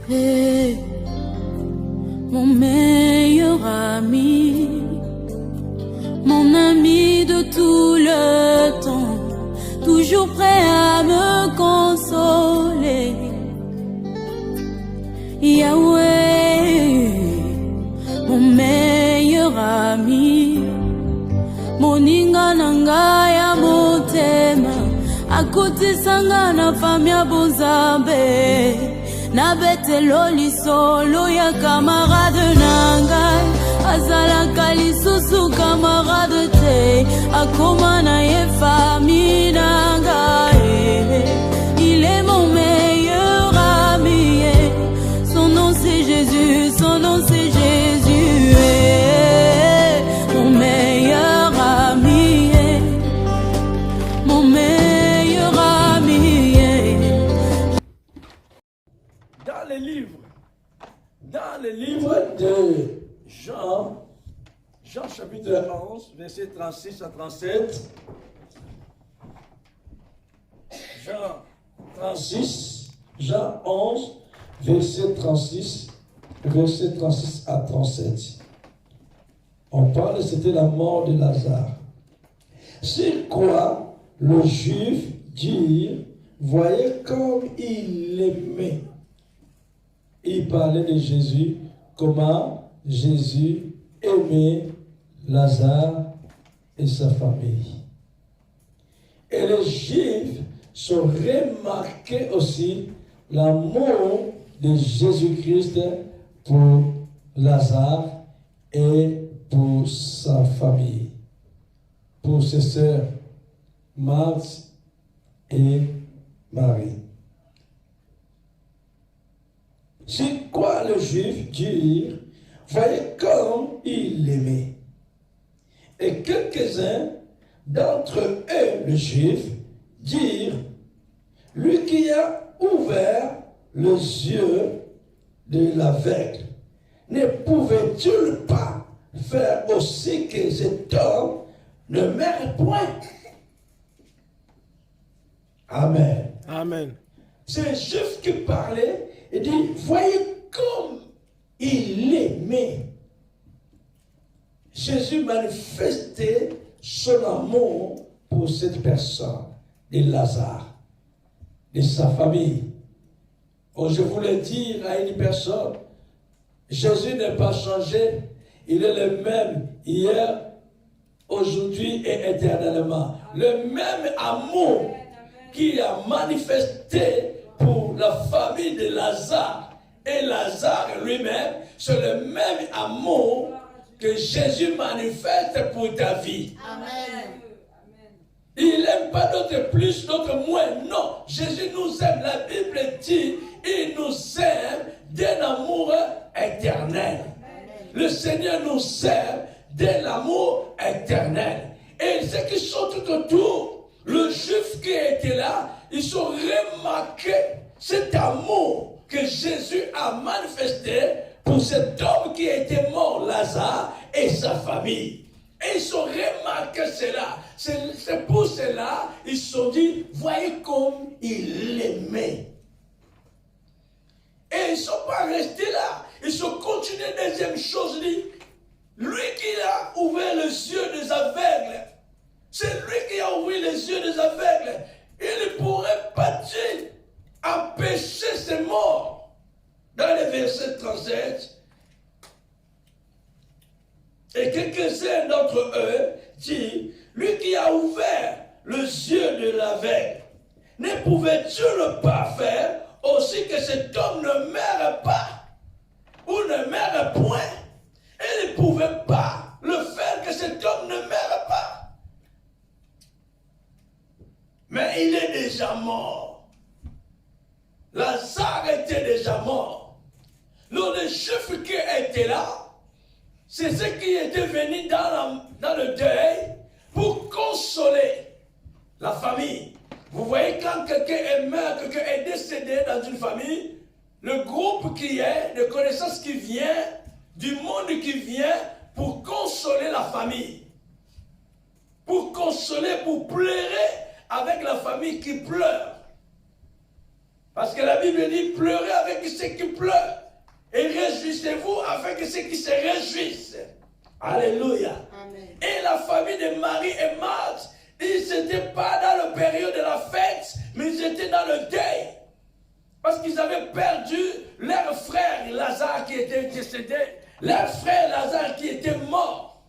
Hey, mon meilleur ami, mon ami de tout le temps, toujours prêt à me consoler. Yahweh, mon meilleur ami, moninga nanga ya motema, akuti sanga na famia bonzambe, na betelo lisolo ya camarade nangai, azalaka lisusu camarade te, akoma na ye famille nangai. Il est mon meilleur ami, son nom c'est Jésus, son nom c'est Jésus, mon meilleur ami, mon meilleur ami. Dans le livre de Jean chapitre 11, versets 36 à 37, Jean 11, verset 36 à 37. On parle, c'était la mort de Lazare. Sur quoi le juif dit, voyez comme il l'aimait. Il parlait de Jésus, comment Jésus aimait Lazare et sa famille. Et les Juifs sont remarqués aussi l'amour de Jésus-Christ pour Lazare et pour sa famille, pour ses sœurs Marthe et Marie. C'est quoi le juif dit, voyez comme il l'aimait. Et quelques-uns d'entre eux, le juif, dirent, lui qui a ouvert les yeux de l'aveugle, ne pouvait-il pas faire aussi que cet homme ne meure point? Amen. Amen. C'est un juif qui parlait et dit, voyez comme il aimait. Jésus manifestait son amour pour cette personne, de Lazare, de sa famille. Oh, je voulais dire à une personne, Jésus n'est pas changé, il est le même hier, aujourd'hui et éternellement. Le même amour qu'il a manifesté pour la famille de Lazare et Lazare lui-même, c'est le même amour que Jésus manifeste pour ta vie. Amen. Il n'aime pas d'autres plus, d'autres moins. Non, Jésus nous aime. La Bible dit, il nous aime d'un amour éternel. Le Seigneur nous aime d'un amour éternel. Et ceux qui sont tout autour, le juif qui était là, ils ont remarqué cet amour que Jésus a manifesté pour cet homme qui était mort, Lazare, et sa famille. Et ils ont remarqué cela. C'est pour cela ils se sont dit, voyez comme il l'aimait. Et ils ne sont pas restés là. Ils ont continué. Deuxième chose, dit, lui qui a ouvert les yeux des aveugles, c'est lui qui a ouvert les yeux des aveugles. Il ne pourrait pas dire, empêcher ces morts. Dans le verset 37, et quelques-uns d'entre eux disent, lui qui a ouvert les yeux de l'aveugle, ne pouvait-il pas faire aussi que cet homme ne meure pas ou ne meure point? Il ne pouvait pas le faire que cet homme ne meure pas. Mais il est déjà mort. Lazare était déjà mort. Donc les Juifs qui étaient là, c'est ceux qui étaient venus dans le deuil pour consoler la famille. Vous voyez, quand quelqu'un est mort, quelqu'un est décédé dans une famille, le groupe qui est, de connaissances qui vient, du monde qui vient pour consoler la famille. Pour consoler, pour pleurer avec la famille qui pleure. Parce que la Bible dit, pleurez avec ceux qui pleurent. Et réjouissez-vous avec ceux qui se réjouissent. Alléluia. Amen. Et la famille de Marie et Marthe, ils n'étaient pas dans la période de la fête, mais ils étaient dans le deuil. Parce qu'ils avaient perdu leur frère Lazare qui était décédé, leur frère Lazare qui était mort.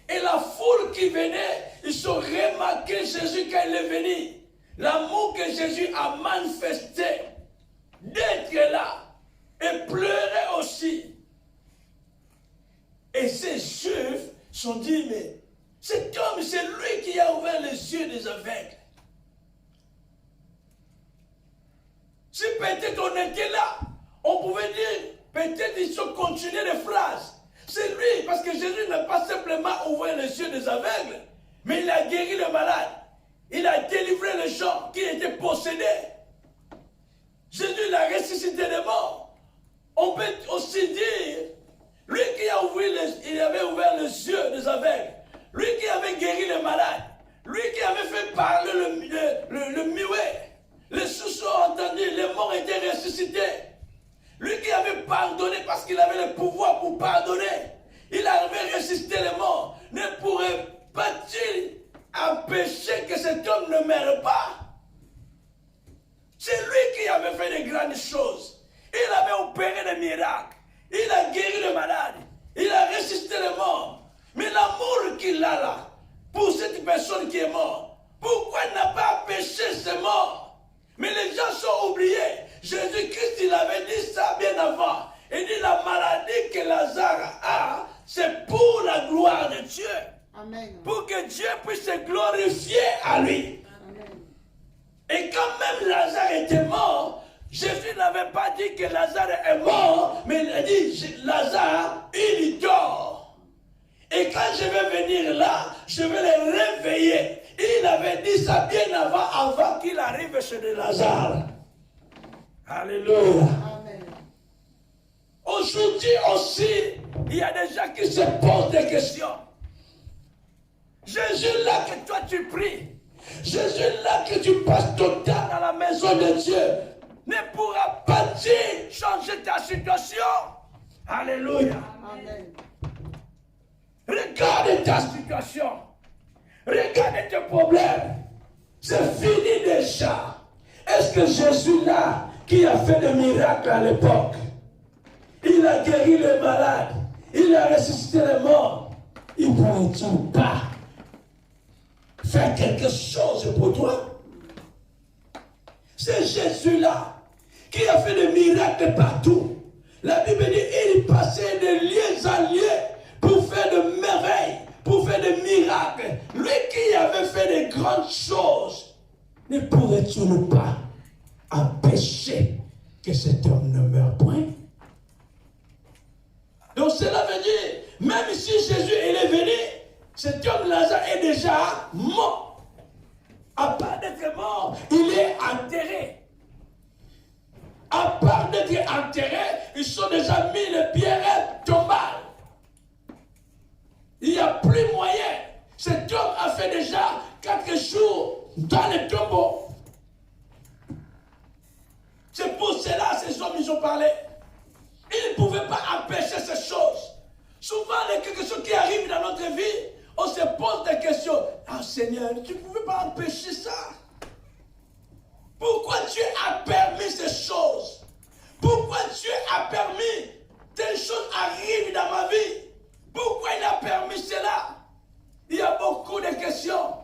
Et la foule qui venait, ils ont remarqué Jésus quand il est venu. L'amour que Jésus a manifesté, d'être là, et pleurer aussi. Et ces Juifs sont dit, mais cet homme, c'est lui qui a ouvert les yeux des aveugles. Si peut-être on était là, on pouvait dire, peut-être ils ont continué les phrases. C'est lui, parce que Jésus n'a pas simplement ouvert les yeux des aveugles, mais il a guéri les malades. Il a délivré les gens qui étaient possédés. Jésus l'a ressuscité les morts. On peut aussi dire, lui qui a il avait ouvert les yeux des aveugles, lui qui avait guéri les malades, lui qui avait fait parler le muet, les sous ont entendu, les morts étaient ressuscités. Lui qui avait pardonné parce qu'il avait le pouvoir pour pardonner, il avait ressuscité les morts. Ne pourrait pas-il empêcher que cet homme ne meure pas? C'est lui qui avait fait de grandes choses. Il avait opéré des miracles. Il a guéri les malades. Il a ressuscité les morts. Mais l'amour qu'il a là, pour cette personne qui est morte, pourquoi il n'a pas empêché ces morts? Mais les gens sont oubliés. Jésus-Christ, il avait dit ça bien avant. Il dit la maladie que Lazare a, c'est pour la gloire de Dieu. Amen. Pour que Dieu puisse se glorifier à lui. Amen. Et quand même Lazare était mort, Jésus n'avait pas dit que Lazare est mort, mais il a dit Lazare, il dort. Et quand je vais venir là, je vais le réveiller. Il avait dit ça bien avant qu'il arrive chez Lazare. Alléluia. Amen. Aujourd'hui aussi, il y a des gens qui se posent des questions. Jésus là que toi tu pries, Jésus là que tu passes ton temps dans la maison de Dieu, ne pourra pas-il changer ta situation? Alléluia. Amen. Regarde ta situation. Regarde tes problèmes. C'est fini déjà. Est-ce que Jésus là, qui a fait des miracles à l'époque, il a guéri les malades, il a ressuscité les morts, il ne pourrait-il pas faire quelque chose pour toi? C'est Jésus-là qui a fait des miracles partout. La Bible dit il passait de lieu en lieu pour faire de merveilles, pour faire des miracles. Lui qui avait fait de grandes choses, ne pourrait-il pas empêcher que cet homme ne meure point? Donc cela veut dire, même si Jésus est venu, cet homme Lazare est déjà mort. À part d'être mort, il est enterré. À part d'être enterré, ils sont déjà mis les pierres tombales. Il n'y a plus moyen. Cet homme a fait déjà 4 jours dans le tombeau. C'est pour cela que ces hommes ils ont parlé. Ils ne pouvaient pas empêcher ces choses. Souvent, il y a quelque chose qui arrive dans notre vie, on se pose des questions. Ah Seigneur, tu ne pouvais pas empêcher ça. Pourquoi Dieu a permis ces choses? Pourquoi Dieu a permis que telles choses arrivent dans ma vie? Pourquoi il a permis cela? Il y a beaucoup de questions.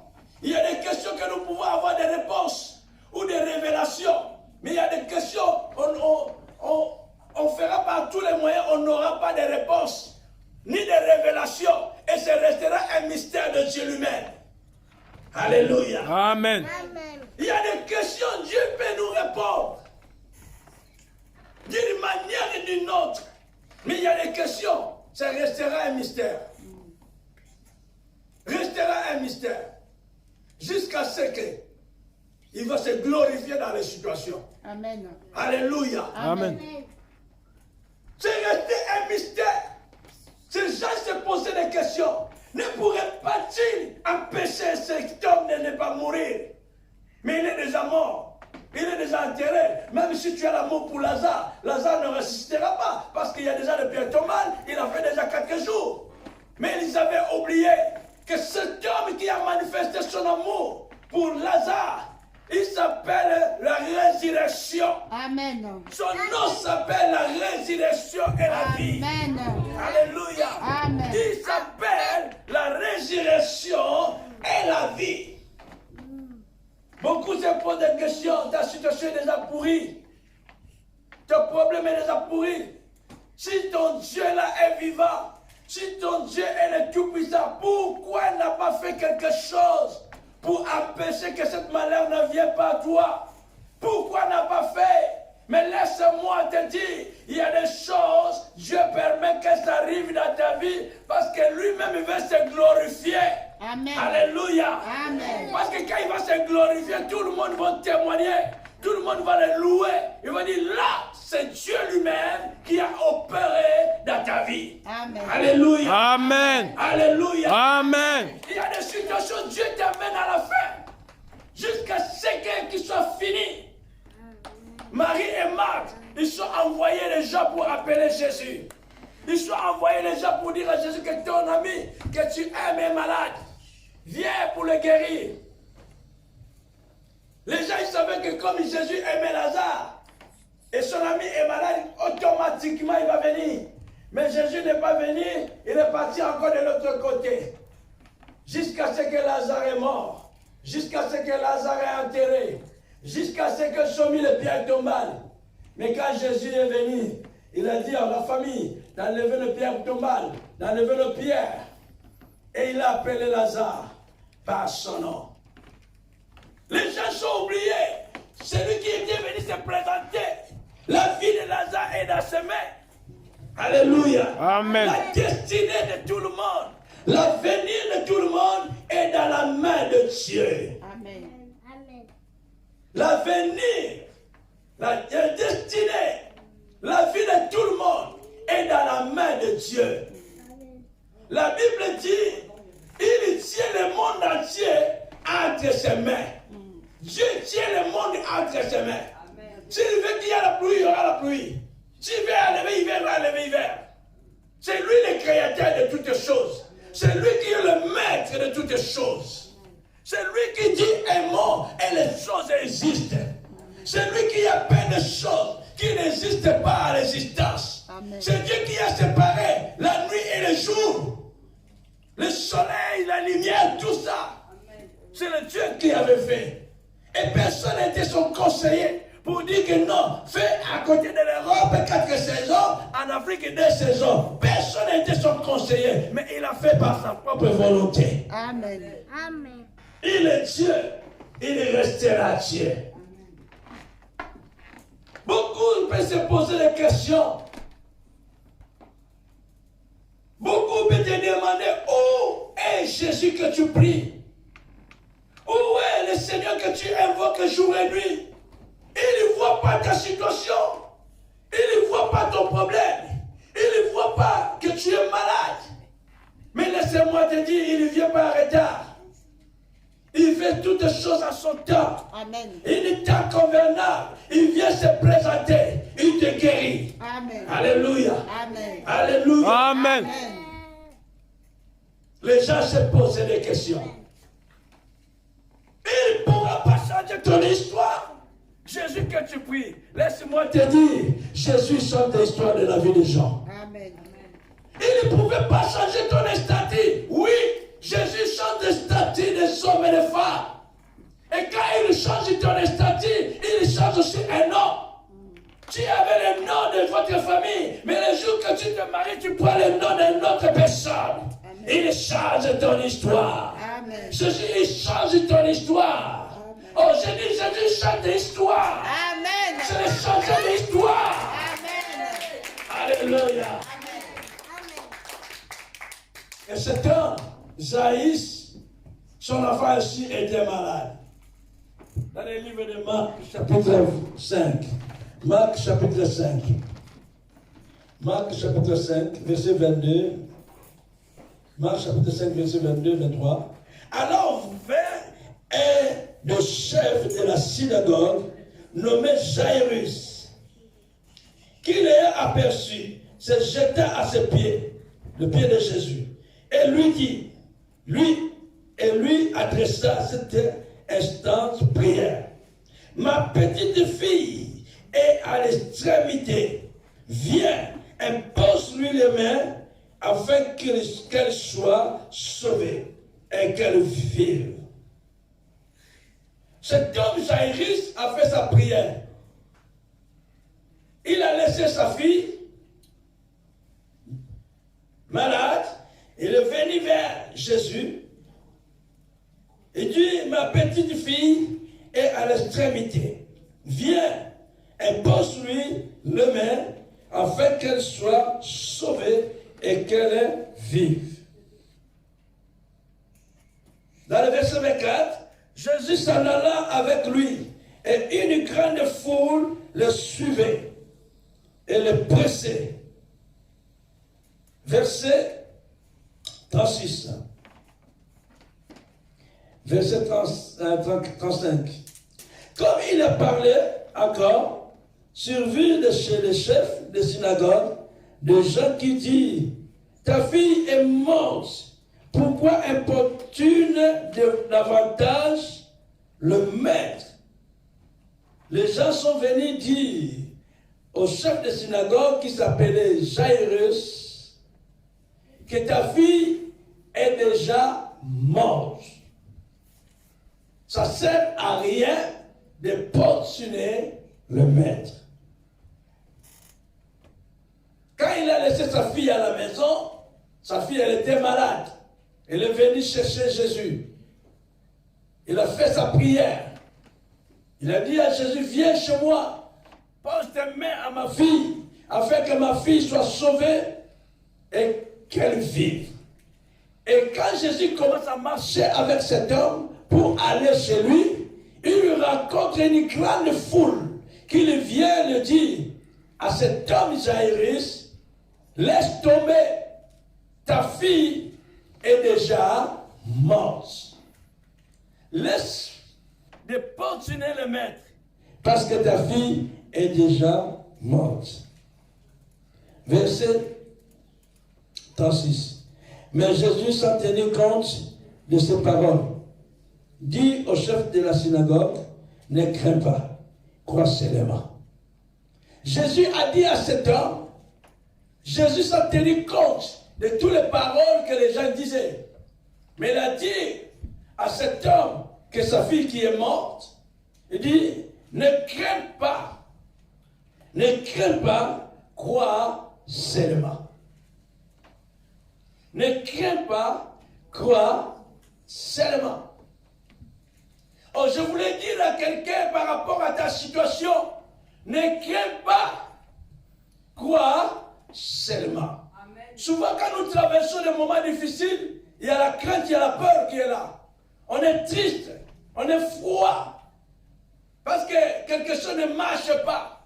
Il y a des questions que nous pouvons avoir des réponses ou des révélations. Mais il y a des questions, on fera par tous les moyens, on n'aura pas de réponse, ni de révélation. Et ce restera un mystère de Dieu lui-même. Alléluia. Amen. Il y a des questions, Dieu peut nous répondre d'une manière et d'une autre. Mais il y a des questions, ça restera un mystère. Restera un mystère. Jusqu'à ce qu'il va se glorifier dans les situations. Amen. Alléluia. Amen. C'est resté un mystère. Ces gens se posaient des questions. Ne pourrait pas-il empêcher cet homme de ne pas mourir? Mais il est déjà mort. Il est déjà enterré. Même si tu as l'amour pour Lazare, Lazare ne ressuscitera pas. Parce qu'il y a déjà le pierre tombale, il a fait déjà 4 jours. Mais ils avaient oublié que cet homme qui a manifesté son amour pour Lazare, il s'appelle la résurrection. Amen. Son nom s'appelle la résurrection et la vie. Amen. Alléluia. Amen. Il s'appelle la résurrection et la vie. Beaucoup se posent des questions. Ta situation est déjà pourrie. Ton problème est déjà pourri. Si ton Dieu là est vivant, si ton Dieu est le Tout-Puissant, pourquoi il n'a pas fait quelque chose pour empêcher que cette malheur ne vienne pas à toi? Pourquoi n'a pas fait? Mais laisse-moi te dire, il y a des choses, Dieu permet que ça arrive dans ta vie parce que lui-même il veut se glorifier. Amen. Alléluia. Amen. Parce que quand il va se glorifier, tout le monde va témoigner. Tout le monde va le louer. Il va dire, là, c'est Dieu lui-même qui a opéré dans ta vie. Amen. Alléluia. Amen. Alléluia. Amen. Il y a des situations, Dieu t'amène à la fin. Jusqu'à ce qu'il soit fini. Marie et Marthe, ils sont envoyés les gens pour appeler Jésus. Ils sont envoyés les gens pour dire à Jésus que ton ami, que tu aimes est malade. Viens pour le guérir. Les gens, ils savaient que comme Jésus aimait Lazare, et son ami est malade, automatiquement il va venir. Mais Jésus n'est pas venu, il est parti encore de l'autre côté. Jusqu'à ce que Lazare est mort. Jusqu'à ce que Lazare est enterré. Jusqu'à ce que soit mis le pierre tombale. Mais quand Jésus est venu, il a dit à la famille d'enlever le pierre tombale, d'enlever le pierre. Et il a appelé Lazare par son nom. Les gens sont oubliés. Celui qui était venu se présenter. La vie de Lazare est dans ses mains. Alléluia. Amen. La destinée de tout le monde, l'avenir de tout le monde est dans la main de Dieu. Amen. L'avenir, la destinée, la vie de tout le monde est dans la main de Dieu. La Bible dit, il tient le monde entier entre ses mains. Dieu tient le monde entre ses mains. S'il veut qu'il y ait la pluie, il y aura la pluie. S'il veut enlever l'hiver, il va enlever l'hiver. C'est lui le créateur de toutes choses. C'est lui qui est le maître de toutes choses. C'est lui qui dit aimons et les choses existent. C'est lui qui appelle des choses qui n'existent pas à l'existence. C'est Dieu qui a séparé la nuit et le jour. Le soleil, la lumière, tout ça. C'est le Dieu qui avait fait. Et personne n'était son conseiller pour dire que non, fais à côté de l'Europe 4 saisons, en Afrique 2 saisons. Personne n'était son conseiller, mais il a fait par sa propre volonté. Amen. Amen. Il est Dieu, il restera Dieu. Beaucoup peuvent se poser des questions. Beaucoup peuvent te demander où est Jésus que tu pries? Où est le Seigneur que tu invoques jour et nuit? Il ne voit pas ta situation. Il ne voit pas ton problème. Il ne voit pas que tu es malade. Mais laissez-moi te dire, il ne vient pas en retard. Il fait toutes choses à son temps. Amen. Il est inconvenable. Il vient se présenter. Il te guérit. Amen. Alléluia. Amen. Alléluia. Amen. Les gens se posent des questions. Il ne pourra pas changer ton histoire. Jésus que tu pries, laisse-moi te dire, Jésus change l'histoire de la vie des gens. Amen. Il ne pouvait pas changer ton statut. Oui, Jésus change le statut des hommes et des femmes. Et quand il change ton statut, il change aussi un nom. Tu avais le nom de votre famille, mais le jour que tu te maries, tu prends le nom d'une autre personne. Il change ton histoire. Amen. Jésus, il change ton histoire. Oh, je dis, Jésus change l'histoire. Amen. C'est le changer l'histoire. Amen. Alléluia. Et c'est quand Zaïs, son enfant aussi, était malade. Dans le livre de Marc, chapitre 5. Marc, chapitre 5. Marc, chapitre 5, verset 22. Marc, chapitre 5, verset 22, 23. Alors vint un des chefs de la synagogue nommé Jairus, qui l'ayant aperçu, se jeta à ses pieds, le pied de Jésus, et lui dit, lui adressa cette instante prière. Ma petite fille est à l'extrémité. Viens, impose-lui les mains afin qu'elle soit sauvée et qu'elle vive. Cet homme Jairus a fait sa prière. Il a laissé sa fille malade. Il est venu vers Jésus. Il dit, ma petite fille est à l'extrémité. Viens, impose-lui les mains afin qu'elle soit sauvée et qu'elle vive. Dans le verset 24, Jésus s'en alla avec lui et une grande foule le suivait et le pressait. Verset 36. Verset 35. Comme il a parlé encore, survit de chez les chefs de synagogue des gens qui disent, ta fille est morte, pourquoi importune davantage le maître? Les gens sont venus dire au chef de synagogue qui s'appelait Jairus que ta fille est déjà morte. Ça ne sert à rien de portionner le maître. Quand il a laissé sa fille à la maison, sa fille elle était malade. Elle est venue chercher Jésus. Il a fait sa prière. Il a dit à Jésus, viens chez moi, pose tes mains à ma fille, afin que ma fille soit sauvée et qu'elle vive. Et quand Jésus commence à marcher avec cet homme pour aller chez lui, il lui rencontre une grande foule qui lui vient le dire à cet homme Jairus, laisse tomber, ta fille est déjà morte. Laisse de portionner le maître, parce que ta fille est déjà morte. Verset 36. Mais Jésus s'en tenait compte de ces paroles. Dit au chef de la synagogue, ne crains pas, crois seulement. Jésus a dit à cet homme, Jésus s'en tenait compte de toutes les paroles que les gens disaient. Mais il a dit à cet homme que sa fille qui est morte, il dit, ne crains pas, crois seulement. Ne crains pas, crois seulement. Oh, je voulais dire à quelqu'un par rapport à ta situation, ne crains pas, crois seulement. Amen. Souvent quand nous traversons des moments difficiles, il y a la crainte, il y a la peur qui est là. On est triste, on est froid, parce que quelque chose ne marche pas.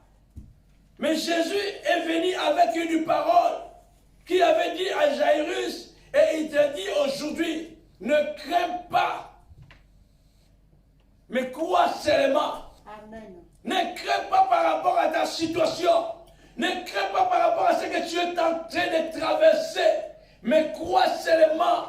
Mais Jésus est venu avec une parole qui avait dit à Jairus, et il te dit aujourd'hui, ne crains pas, mais crois seulement. Amen. Ne crains pas par rapport à ta situation, ne crains pas par rapport à ce que tu es en train de traverser, mais crois seulement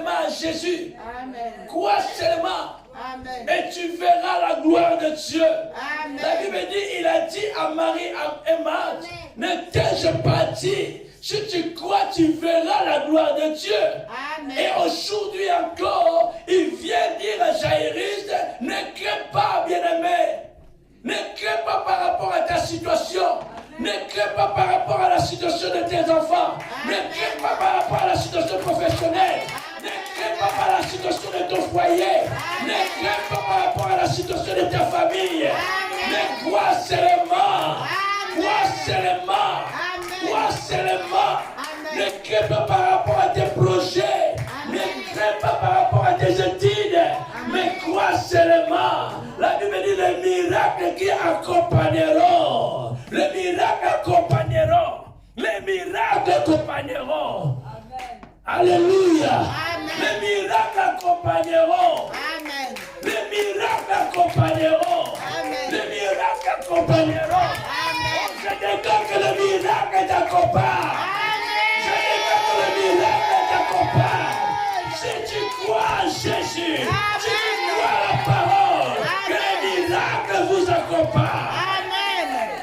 à Jésus. Amen. Crois seulement. Amen. Et tu verras la gloire de Dieu. Amen. La Bible dit, il a dit à Marie et Marthe, ne t'ai-je pas dit, si tu crois, tu verras la gloire de Dieu. Amen. Et aujourd'hui encore, il vient dire à Jairus, ne crains pas, bien-aimé. Ne crains pas par rapport à ta situation. Amen. Ne crains pas par rapport à la situation de tes enfants. Amen. Ne crains pas par rapport à la situation professionnelle. Amen. Ne crains pas par la situation de ton foyer. Amen. Ne crains pas par rapport à la situation de ta famille. Amen. Mais crois seulement. Crois seulement. Crois seulement. Ne crains pas par rapport à tes projets. Amen. Ne crains pas par rapport à tes études. Amen. Mais crois seulement. La Bible dit les miracles qui accompagneront. Les miracles accompagneront. Les miracles accompagneront. Amen. Alléluia. Amen. Les miracles accompagneront. Amen. Les miracles accompagneront. Amen. Les déclare que le miracle t'accompagne. Je déclare que le miracle t'accompagne. Si tu crois en Jésus, si tu crois à la parole, que les miracles vous accompagnent.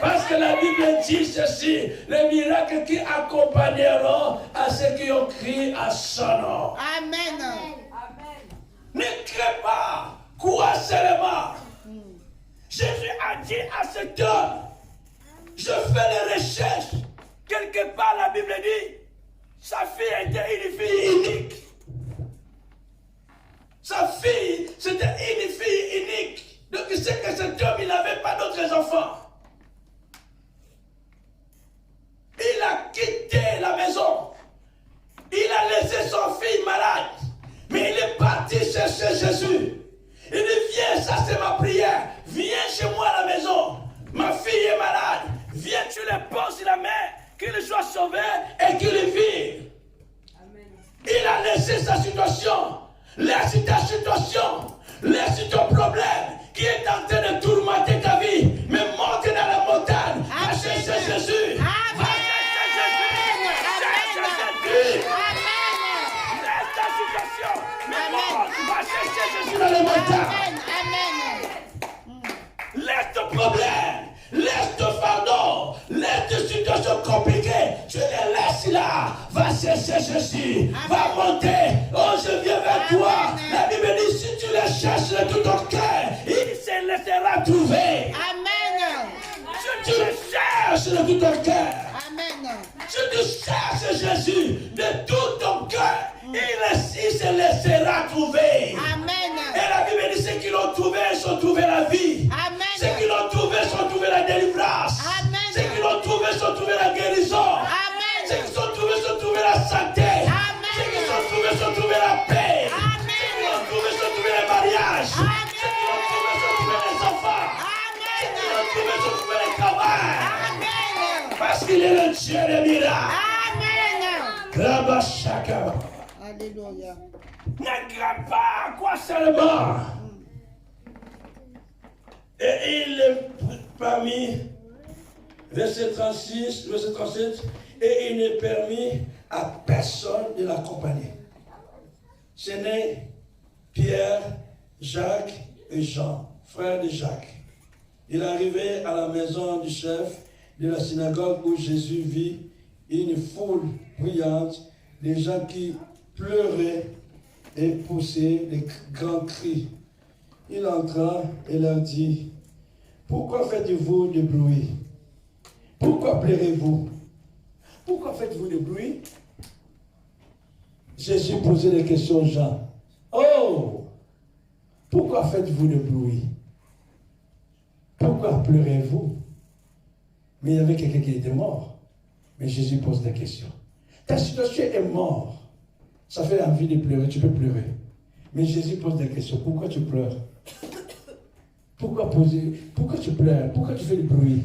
Parce que la Bible dit ceci, les miracles qui accompagneront à ceux qui ont crié à son nom. Amen. Ne crée pas, crois seulement. Jésus a dit à cet homme, je fais les recherches. Quelque part la Bible dit, sa fille était une fille unique. Sa fille, c'était une fille unique. Donc c'est que cet homme, il n'avait pas d'autres enfants. Il a quitté la maison. Il a laissé son fils malade. Mais il est parti chercher Jésus. Il dit, viens, ça c'est ma prière. Viens chez moi à la maison. Ma fille est malade. Viens, tu le poses sur la main. Qu'il soit sauvé et qu'il vive. Il a laissé sa situation. Laisse ta situation. Laisse ton problème qui est en train de tourmenter ta vie. Mais monte dans la montagne. Va chercher Jésus. Va chercher Jésus. Laisse ta situation. Mais monte. Va chercher Jésus dans la montagne. Laisse ton problème. Laisse ton fardeau. Laisse tes situations compliquées. Tu les laisses là. Va chercher Jésus. Va monter. Oh, je viens vers toi. La Bible dit, si tu les cherches de tout ton cœur, il se laissera trouver. Amen. Si tu les cherches de tout ton cœur, Amen. si tu cherches Jésus de tout ton cœur, il se laissera trouver. Amen. Et la Bible dit, ceux qui l'ont trouvé, ils ont trouvé la vie. Amen. Ceux qui l'ont trouvé, ils ont trouvé la délivrance. Amen. Ceux qui l'ont trouvé, ils ont trouvé la guérison. Amen. Ceux qui l'ont trouvé, ils ont trouvé la santé. Amen. Ceux qui l'ont trouvé, ils ont trouvé la paix. Amen. Ceux qui l'ont trouvé, ils ont trouvé le mariage. Amen. Ceux qui l'ont trouvé, ils ont trouvé les enfants. Ceux qui l'ont trouvé, ils ont trouvé le travail. Amen. Parce qu'il est le Dieu des miracles. Amen. Rabashaka. Alléluia. Ne crains pas, quoi seulement. Et il est parmi, verset 36, verset 37, et il n'est permis à personne de l'accompagner. Ce n'est Pierre, Jacques et Jean, frères de Jacques. Il arrivait à la maison du chef de la synagogue où Jésus vit une foule bruyante, des gens qui pleuraient et poussaient des grands cris. Il entra et leur dit, pourquoi faites-vous du bruit? Pourquoi pleurez-vous? Pourquoi faites-vous du bruit? Jésus posait des questions aux gens. Oh! Pourquoi faites-vous du bruit? Pourquoi pleurez-vous? Mais il y avait quelqu'un qui était mort. Mais Jésus pose des questions. Ta situation est morte. Ça fait envie de pleurer, tu peux pleurer. Mais Jésus pose des questions. Pourquoi tu pleures? Pourquoi tu pleures? Pourquoi tu fais du bruit?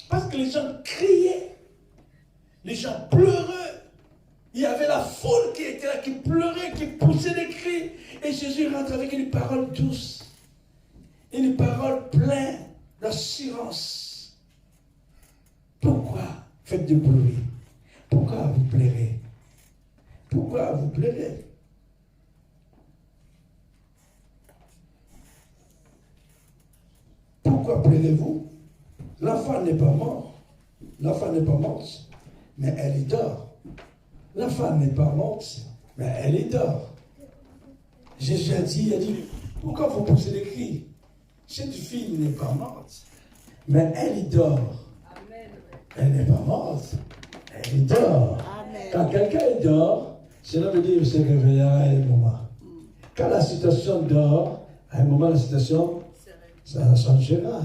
Parce que les gens criaient. Les gens pleuraient. Il y avait la foule qui était là, qui pleurait, qui poussait des cris. Et Jésus rentre avec une parole douce. Une parole pleine d'assurance. Pourquoi faites du bruit? Pourquoi vous pleurez? Pourquoi vous pleurez? Pourquoi pleurez-vous? L'enfant n'est pas mort. L'enfant n'est pas morte, mais elle y dort. L'enfant n'est pas morte, mais elle y dort. Jésus a dit, pourquoi vous poussez des cris? Cette fille n'est pas morte, mais elle y dort. Amen. Elle n'est pas morte, elle y dort. Amen. Quand quelqu'un dort, cela veut dire qu'il se réveillera à un moment. Quand la situation dort, à un moment, la situation, ça changera.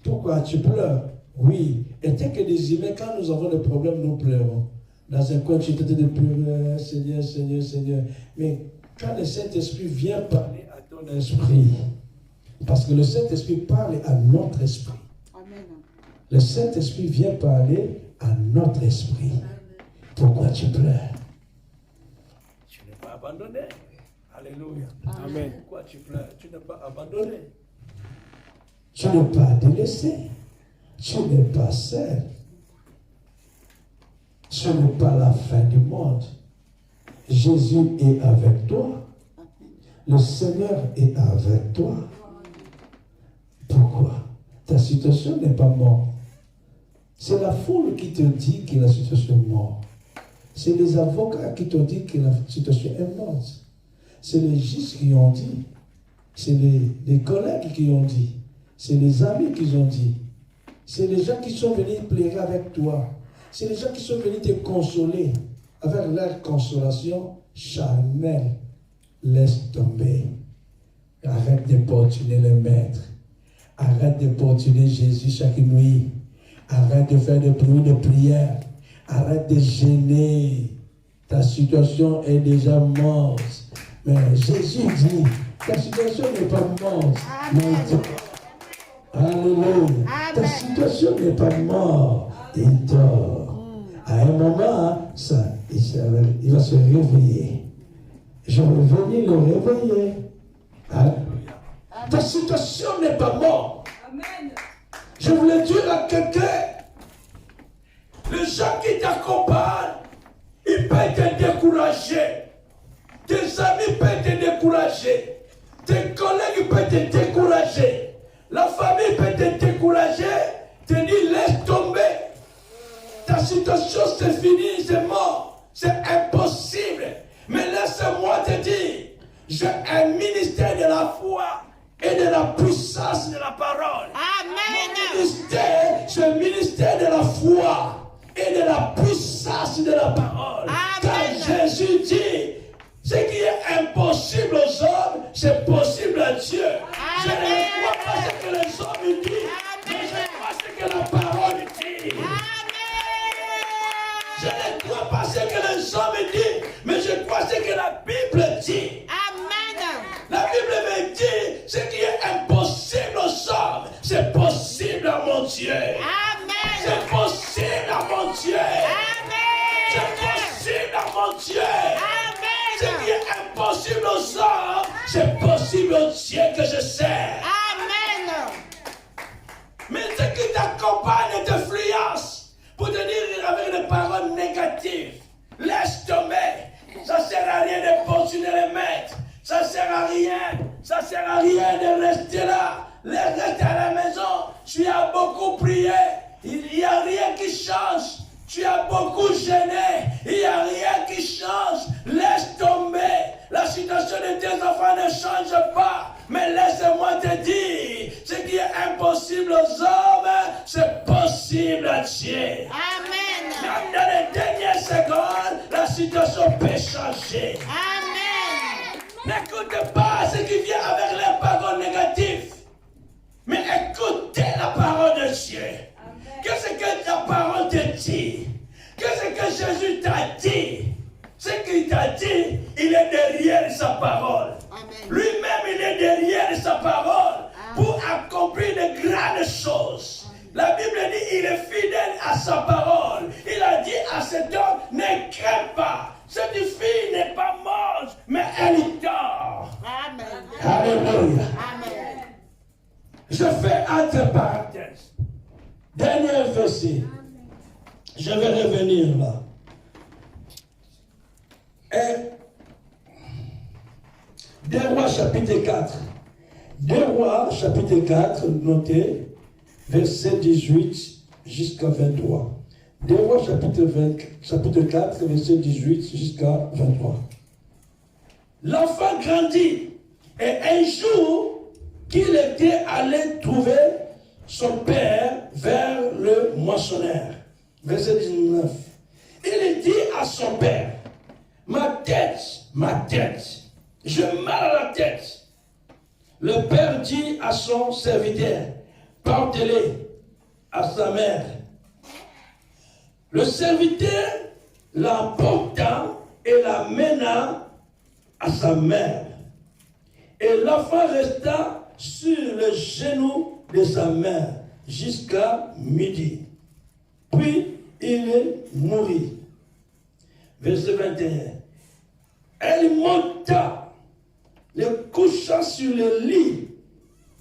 Pourquoi tu pleures? Oui. Et tel que des humains, quand nous avons des problèmes, nous pleurons. Dans un coin, tu es en train de pleurer, Seigneur, Seigneur, Seigneur. Mais quand le Saint-Esprit vient parler à ton esprit, parce que le Saint-Esprit parle à notre esprit. Amen. Le Saint-Esprit vient parler à notre esprit. Amen. Pourquoi tu pleures? Tu n'es pas abandonné. Alléluia. Amen. Pourquoi tu pleures? Tu n'es pas abandonné. Tu n'es pas délaissé. tu n'es pas seul. Ce n'est pas la fin du monde. Jésus est avec toi. Le Seigneur est avec toi. Pourquoi? Ta situation n'est pas morte. C'est la foule qui te dit que la situation est morte. C'est les avocats qui te disent que la situation est morte. C'est les juges qui ont dit. C'est les collègues qui ont dit. C'est les amis qui ont dit. C'est les gens qui sont venus pleurer avec toi. C'est les gens qui sont venus te consoler avec leur consolation charnelle. Laisse tomber. Arrête d'importuner le maître. Arrête d'importuner Jésus chaque nuit. Arrête de faire des prières de prière. Arrête de gêner. Ta situation est déjà morte. Mais Jésus dit, ta situation n'est pas morte. Alléluia. Ta situation n'est pas morte. Il dort. À un moment, il va se réveiller. Je vais venir le réveiller. Alléluia. Ta situation n'est pas morte. Amen. Je voulais dire à quelqu'un, les gens qui t'accompagnent, ils peuvent te décourager. Tes amis peuvent te décourager. Tes collègues peuvent te décourager. La famille peut te décourager. Te dire, laisse tomber. Ta situation, c'est fini, c'est mort. C'est impossible. Mais laisse-moi te dire, j'ai un ministère de la foi et de la puissance de la parole. Amen. Mon ministère, c'est un ministère de la foi et de la puissance de la parole. Amen. Car Jésus dit, ce qui est impossible aux hommes, c'est possible à Dieu. Amen. Je ne crois pas ce que les hommes disent, mais je crois ce que la parole dit. Amen. Je ne crois pas ce que les hommes disent, mais je crois ce que la Bible dit. Amen. La Bible me dit, ce qui est impossible aux hommes, c'est possible à mon Dieu. Amen. C'est possible à mon Dieu. Amen. C'est possible à mon Dieu. Amen. Ce qui est impossible aux hommes, c'est possible au Dieu que je sers. Amen. Mais ce qui t'accompagne et t'influence pour te dire avec des paroles négatives, laisse tomber. Ça ne sert à rien de continuer les maîtres. Ça ne sert à rien. Ça ne sert à rien de rester là. Reste à la maison. Tu as beaucoup prié. Il n'y a rien qui change. Tu as beaucoup gêné. Il n'y a rien qui change. Laisse tomber. La situation de tes enfants ne change pas. Mais laisse-moi te dire, ce qui est impossible aux hommes, c'est possible à Dieu. Amen. Même dans les dernières secondes, la situation peut changer. Amen. N'écoute pas ce qui vient avec les paroles négatives. Mais écoutez la parole de Dieu. Qu'est-ce que ta parole te dit? Qu'est-ce que Jésus t'a dit? Ce qu'il t'a dit, il est derrière sa parole. Lui-même, il est derrière sa parole pour accomplir de grandes choses. La Bible dit, il est fidèle à sa parole. Il a dit à cet homme, ne crains pas. Cette fille n'est pas morte, mais elle dort. Amen. Alléluia. Amen. Je fais entre parenthèses. Dernier verset. Je vais revenir là. Et 2 Rois chapitre 4. 2 Rois chapitre 4, notez, verset 18 jusqu'à 23. 2 Rois chapitre 4, verset 18 jusqu'à 23. L'enfant grandit et un jour qu'il était allé trouver son père vers le moissonneur. Verset 19. Il dit à son père, ma tête, j'ai mal à la tête. Le père dit à son serviteur, portez-le à sa mère. Le serviteur l'emporta et l'amena à sa mère. Et l'enfant resta sur le genou de sa mère jusqu'à midi. Puis il mourut. Verset 21. Elle monta, le coucha sur le lit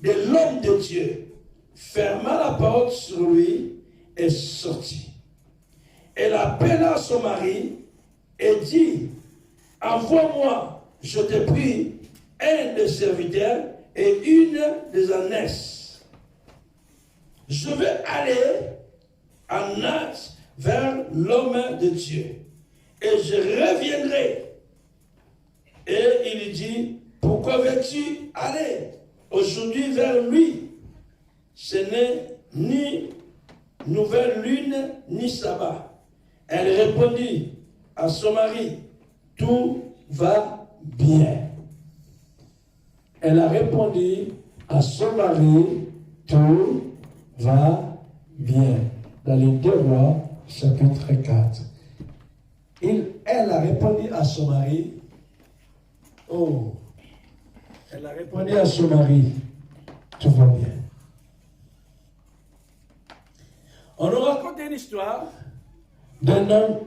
de l'homme de Dieu. ferma la porte sur lui et sortit. Elle appela son mari et dit, envoie-moi, je te prie, un des serviteurs et une des ânesses. Je vais aller en hâte vers l'homme de Dieu et je reviendrai. Et il lui dit, pourquoi veux-tu aller aujourd'hui vers lui? Ce n'est ni nouvelle lune ni sabbat. Elle répondit à son mari, tout va bien. Elle a répondu à son mari, tout va bien. Dans les 2 Rois, chapitre 4. Elle a répondu à son mari, elle a répondu à son mari, tout va bien. On nous raconte une histoire d'un homme,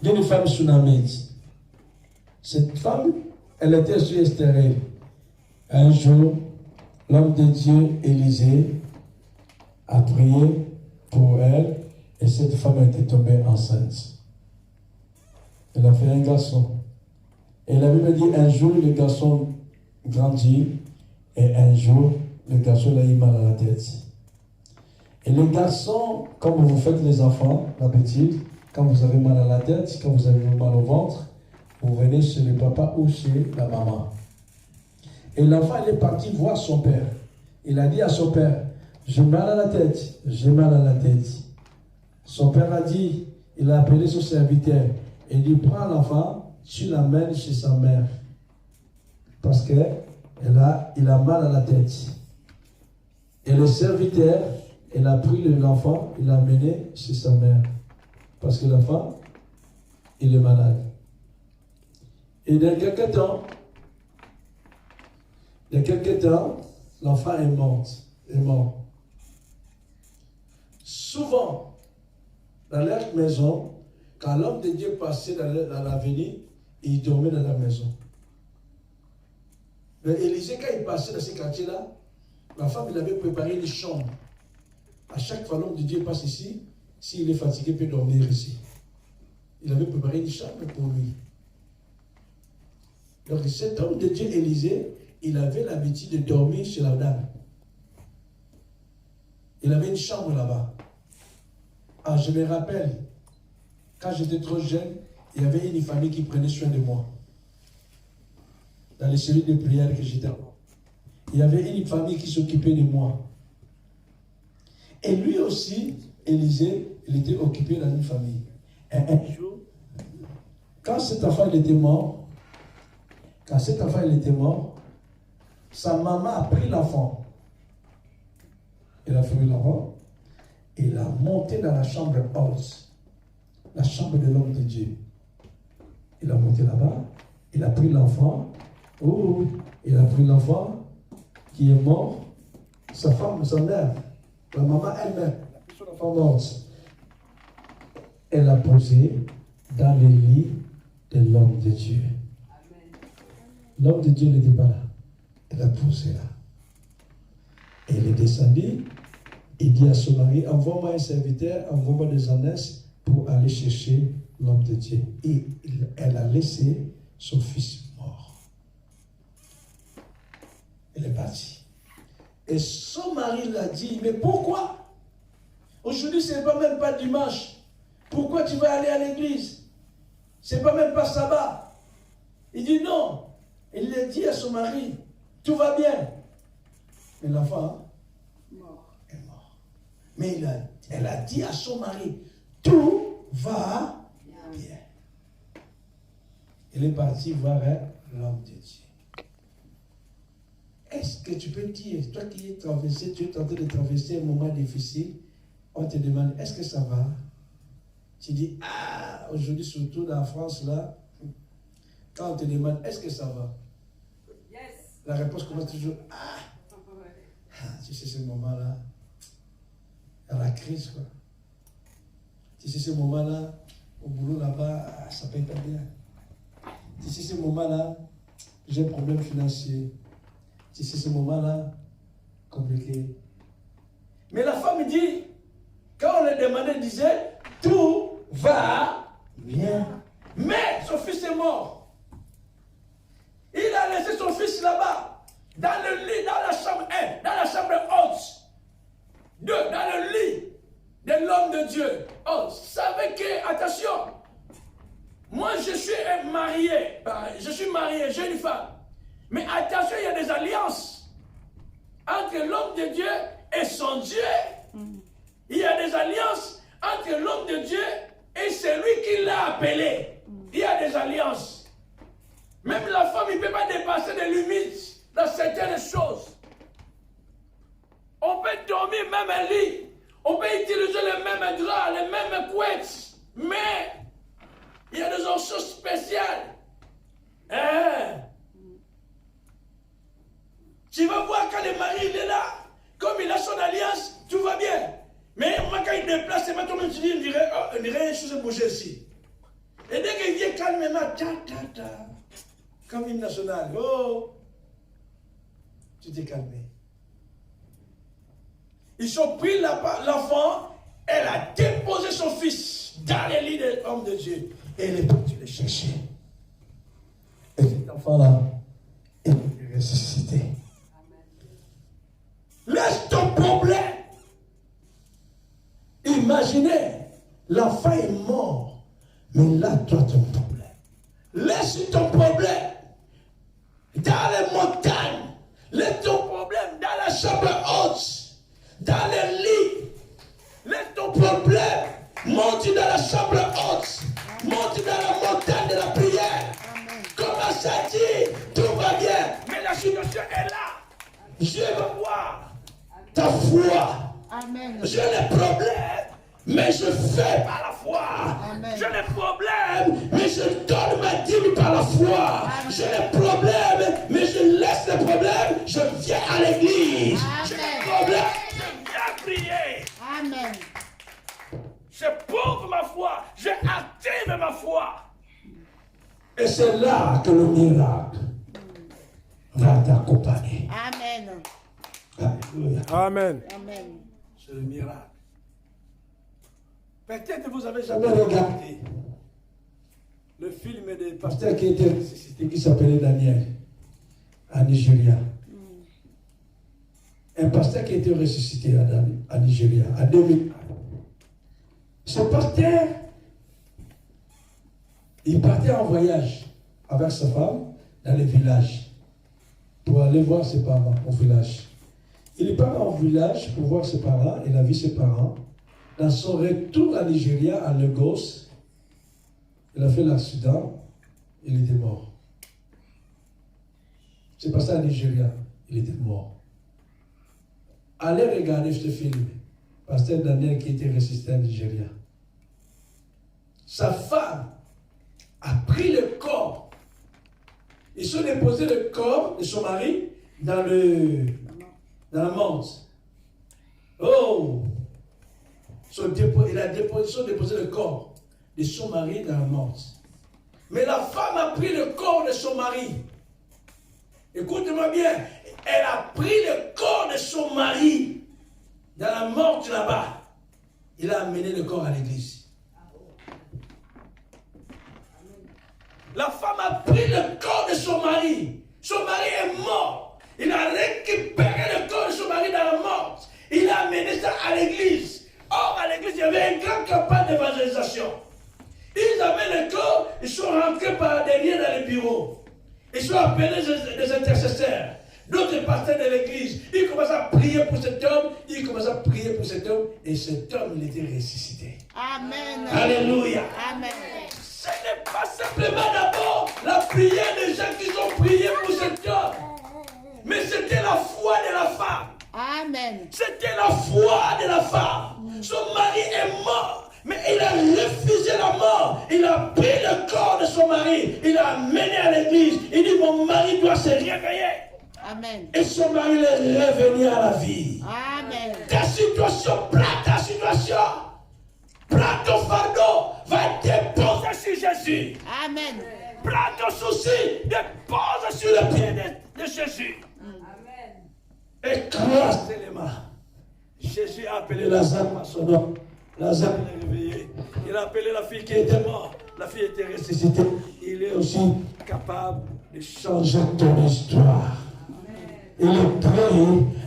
d'une femme sunamite. Cette femme, elle était stérile. Un jour, l'homme de Dieu, Élisée, a prié pour elle et cette femme était tombée enceinte. Elle a fait un garçon. Et la Bible dit un jour, le garçon grandit et un jour, le garçon a eu mal à la tête. Et le garçon, comme vous faites les enfants, l'habitude, quand vous avez mal à la tête, quand vous avez mal au ventre, vous venez chez le papa ou chez la maman. Et l'enfant, il est parti voir son père. Il a dit à son père, j'ai mal à la tête, j'ai mal à la tête. Son père a dit, il a appelé son serviteur. Et il dit, prends l'enfant, tu l'amènes chez sa mère. Parce qu'il a mal à la tête. Et le serviteur, il a pris l'enfant, il l'a amené chez sa mère. Parce que l'enfant, il est malade. Et dans quelques temps, l'enfant est mort. Souvent, dans leur maison, quand l'homme de Dieu passait dans l'avenir, il dormait dans la maison. Mais Élisée, quand il passait dans ce quartier-là, la femme, il avait préparé une chambre. À chaque fois, l'homme de Dieu passe ici, s'il est fatigué, il peut dormir ici. Il avait préparé une chambre pour lui. Donc cet homme de Dieu, Élisée, il avait l'habitude de dormir chez la dame. Il avait une chambre là-bas. Ah, je me rappelle, quand j'étais trop jeune, il y avait une famille qui prenait soin de moi. Dans les cellules de prière que j'étais. Il y avait une famille qui s'occupait de moi. Et lui aussi, Élisée, il était occupé dans une famille. Et un jour, quand cet enfant il était mort, sa maman a pris l'enfant. Il a pris l'enfant et il a monté dans la chambre haute, la chambre de l'homme de Dieu. Il a monté là-bas, il a pris l'enfant, il a pris l'enfant qui est mort, sa femme, sa mère, la maman elle-même, a pris son enfant morte. Elle l'a posé dans le lit de l'homme de Dieu. L'homme de Dieu n'était pas là. Elle a posé là. Et il est descendu. Il dit à son mari, envoie-moi un serviteur, envoie-moi des ânesses pour aller chercher l'homme de Dieu. Et elle a laissé son fils mort. Elle est partie. Et son mari l'a dit, mais pourquoi? Aujourd'hui, ce n'est pas même pas dimanche. Pourquoi tu vas aller à l'église? Ce n'est pas même pas sabbat. Il dit non. Il a dit à son mari, tout va bien. Mais l'enfant est mort. Mais elle a dit à son mari, tout va bien. Il est parti voir l'homme de Dieu. Est-ce que tu peux dire, toi qui es traversé, tu es en train de traverser un moment difficile, on te demande, est-ce que ça va? Tu dis, aujourd'hui, surtout dans la France, là, quand on te demande, est-ce que ça va? Yes. La réponse commence toujours, tu sais, ce moment-là, il y a la crise, quoi. Tu sais, ce moment-là, au boulot là-bas, ça paye pas bien. Tu sais, ce moment-là, j'ai un problème financier. Tu sais, ce moment-là, compliqué. Mais la femme dit, quand on le demandait, elle disait, tout va bien. Mais son fils est mort. Il a laissé son fils là-bas, dans le lit, dans la chambre 1, dans la chambre haute. 2, dans le lit de l'homme de Dieu. Oh, vous savez que, attention, moi je suis marié, j'ai une femme. Mais attention, il y a des alliances entre l'homme de Dieu et son Dieu. Il y a des alliances entre l'homme de Dieu et celui qui l'a appelé. Il y a des alliances. Même la femme, il ne peut pas dépasser des limites dans certaines choses. On peut dormir même un lit. On peut utiliser les mêmes draps, les mêmes couettes. Mais il y a des choses spéciales. Hein? Tu vas voir quand le mari il est là, comme il a son alliance, tout va bien. Mais moi quand il déplace, c'est maintenant tu dis, on dirait une chose bouger ici. Et dès qu'il vient calmement, comme hymne national, oh, tu t'es calmé. Ils ont pris l'enfant, elle a déposé son fils dans les lits de l'homme de Dieu. Et elle est partie le chercher. Et cet enfant-là, il est ressuscité. Laisse ton problème. Imaginez, l'enfant est mort, mais là, toi, ton problème. Laisse ton problème dans les montagnes. Laisse ton problème dans la chambre haute, dans les lits. Laisse ton problème. Monte dans la chambre haute. Monte dans la montagne de la prière. Commence à dire, tout va bien. Mais la situation est là. Je veux voir ta foi. Amen. J'ai des problèmes, mais je fais par la foi. Amen. J'ai des problèmes, mais je donne ma dîme par la foi. Amen. J'ai des problèmes, mais je laisse les problèmes. Je viens à l'église. J'ai des problèmes, je viens prier. Amen. Je prouve ma foi, je active ma foi. Et c'est là que le miracle va t'accompagner. Amen. Alléluia. Amen. Amen. C'est le miracle. Peut-être que vous avez jamais regardé le film des pasteurs qui était ressuscité, qui s'appelait Daniel, à Nigeria. Un pasteur qui était ressuscité à Nigeria, en 2001. Ce pasteur, il partait en voyage avec sa femme dans les villages pour aller voir ses parents au village. Il part en village pour voir ses parents. Il a vu ses parents. Dans son retour à Nigeria, à Lagos, il a fait l'accident. Il était mort. C'est passé à Nigeria. Il était mort. Allez regarder ce film. Pasteur Daniel qui était ressuscité à Nigeria. Sa femme a pris le corps. Ils ont déposé le corps de son mari dans la menthe. Oh! Ils ont déposé le corps de son mari dans la menthe. Mais la femme a pris le corps de son mari. Écoute-moi bien. Elle a pris le corps de son mari dans la menthe là-bas. Il a amené le corps à l'église. La femme a pris le corps de son mari. Son mari est mort. Il a récupéré le corps de son mari dans la mort. Il a amené ça à l'église. Or, à l'église, il y avait une grande campagne d'évangélisation. Ils avaient le corps, ils sont rentrés par derrière dans les bureaux. Ils sont appelés des intercesseurs. D'autres pasteurs de l'église. Ils commencent à prier pour cet homme. Ils commencent à prier pour cet homme. Et cet homme, il était ressuscité. Amen. Alléluia. Amen. Ce n'est pas simplement d'abord la prière des gens qui ont prié pour cet homme. Mais c'était la foi de la femme. Amen. C'était la foi de la femme. Son mari est mort. Mais il a refusé la mort. Il a pris le corps de son mari. Il l'a amené à l'église. Il dit, mon mari doit se réveiller. Amen. Et son mari est revenu à la vie. Amen. Ta situation, prends ta situation. Prends ton fardeau. Va déposer sur Jésus. Amen. Prends ton souci. Dépose sur le pied de Jésus. Amen. Écrase les mains. Jésus a appelé Lazare par son nom. Lazare est réveillé. Il a appelé la fille qui était morte. La fille était ressuscitée. Il est aussi capable de changer ton histoire. Il est prêt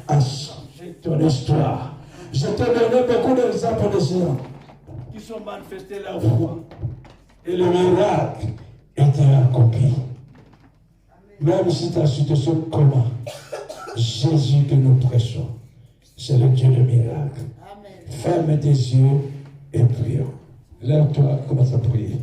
à changer ton histoire. Je te donne beaucoup d'exemples de ceux qui sont manifestés leur foi. Et le miracle était accompli. Même si ta situation comment, Jésus que nous prêchons, c'est le Dieu de miracle. Ferme tes yeux et prions. Lève-toi, commence à prier.